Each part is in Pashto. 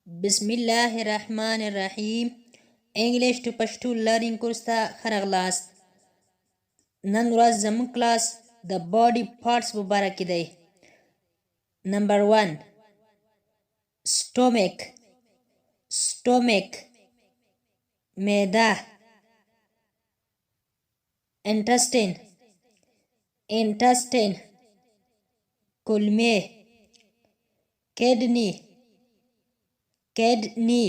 بسم الله الرحمن الرحیم. انګلیش ټو پښتو لرنینګ کورس ته ښه راغلاست. نن ورځ زموږ کلاس د باډي پارټس په باره کې دی. نمبر 1 stomach معده. intestine کولمې. kidney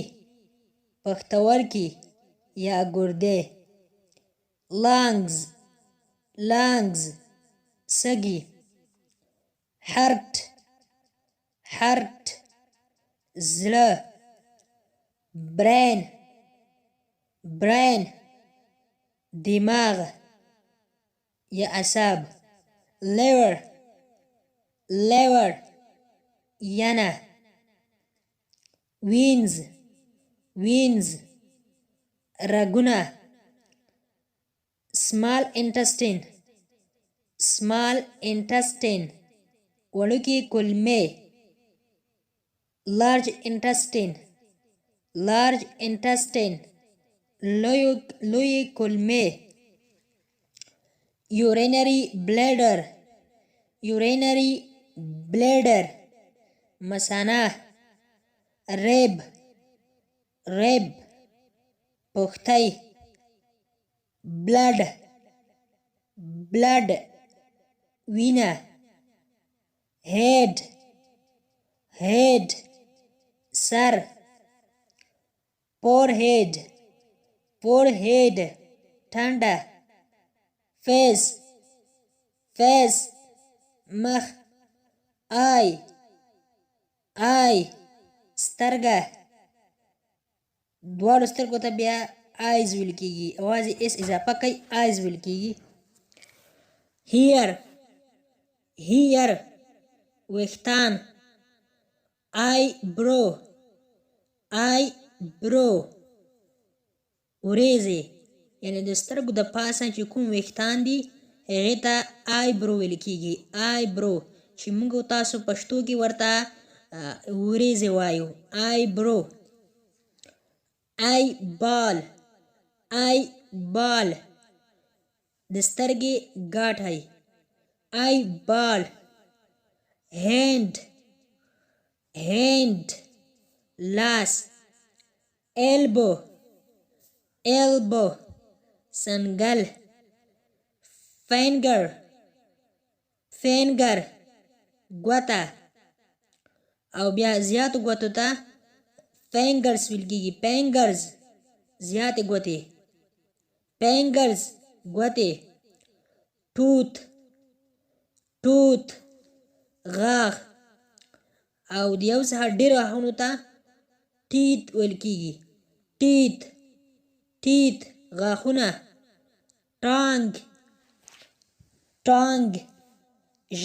پښتورګي یا ګردې. lungs سږي. heart زړه. brain دماغ یا اعصاب. liver ینه. veins رګونه. small intestine وړوکې کولمې. large intestine لویې کولمې. urinary bladder مثانه. rib پښتۍ. blood وینه. head سر. forehead ټنډه. face مخ. eye سترګه. دواړو سترګو ته بیا eyes ویل کېږي، یوازې اس اضافه کوي eyes ویل کېږي. hair ویښتان. eyebrow وریځې، یعنې د سترګو د پاسه چې کوم ویښتان دي هغې ته eyebrow ویل کېږي. eyebrow چې موږ تاسو پښتو کې ورته وریځې وایو. eyebrow. eyeball د سترګې ګاټی. eyeball. hand لاس. elbow سنګل. finger ګوته، او بیا زیاتو ګوتو ته fingers ویل کېږي. fingers زیاتې ګوتې. ګوتې. tooth غاښ، او د یو څخه ډېرو غاښونو ته teeth ویل کېږي. teeth غاښونه. tongue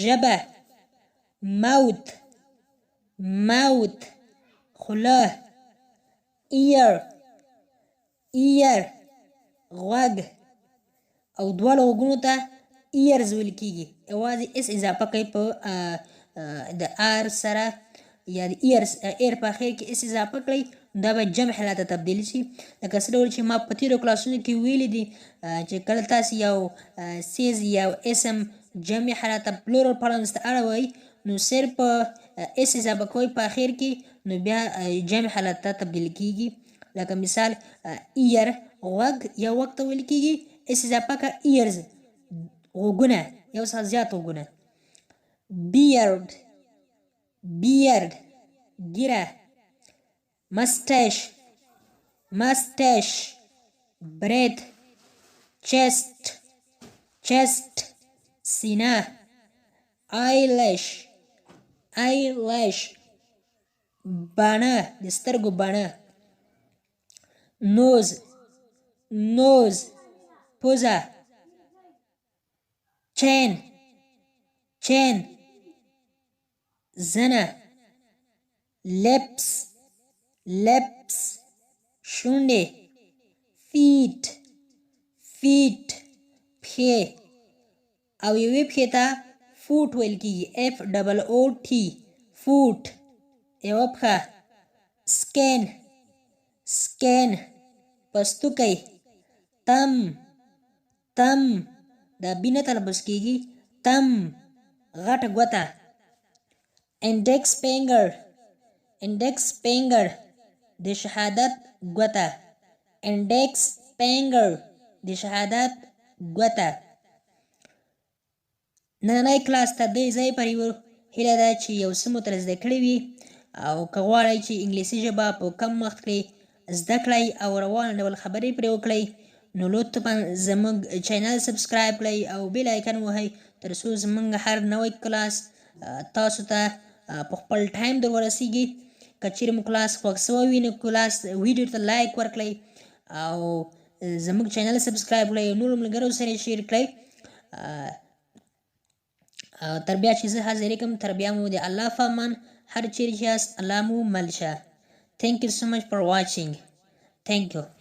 ژبه. mouth خوله. ear غوږ، او دواړو غوږونو ته ears ویل کېږي، یوازې اس اضافه کوي په د r سره، یا د ایر په اخر کې اس اضافه کړئ، دا به جمع حالت ته تبدیل شي. لکه څه ډول چې ما په تېرو کلاسونو کې ویلي دي چې کله تاسې یو څیز یو اسم جمع حالت ته پلورل پرنس ته اړوئ، نو صرف اس اضافه کوئ په اخر کې، نو بیا جمع حالت ته تبدیل کېږي. لکه مثال ایر غوږ، یو غوږ ته ویل کېږي اس اضافه که ایرز غوږونه، یو څخه زیات غوږونه. beard ګیره. mustache breath. chest سینه. eyelash بڼه، د سترګو بڼه. nose پوزه. chin زنه. lips شونډې. feet پښې، او یوې پښې ته foot ویل کېږي. FOOT foot یوه پښه. سکین سکین پستوکی تم تم دا بینه تلبس کیږي تم غټه ګوته انډیکس فینګر انډیکس فینګر د شهادت ګوته انډیکس فینګر د شهادت ګوته نننی کلاس ته دې ځای پورې هیله ده چې یو څه مو ترې زده کړي وي او که غواړئ چې انګلیسي ژبه په کم وخت کې زده کړئ او روان ډول خبرې پرې وکړئ نو لطفا زموږ چینل سبسکرایب کړئ او بیل آیکن ووهئ تر څو زموږ هر نوی کلاس تاسو ته په خپل ټایم در ورسیږي که چیرې مو کلاس خوښ شوی وي نو کلاس ویډیو ته لایک ورکړئ او زموږ چینل سبسکرایب کړئ او نورو ملګرو سره شیر کړئ تر بیا چې زه حاضرې کوم تر بیا مو د الله په امان هر چیرې چې یاست الله مو مل شه Thank you so much for watching. Thank you.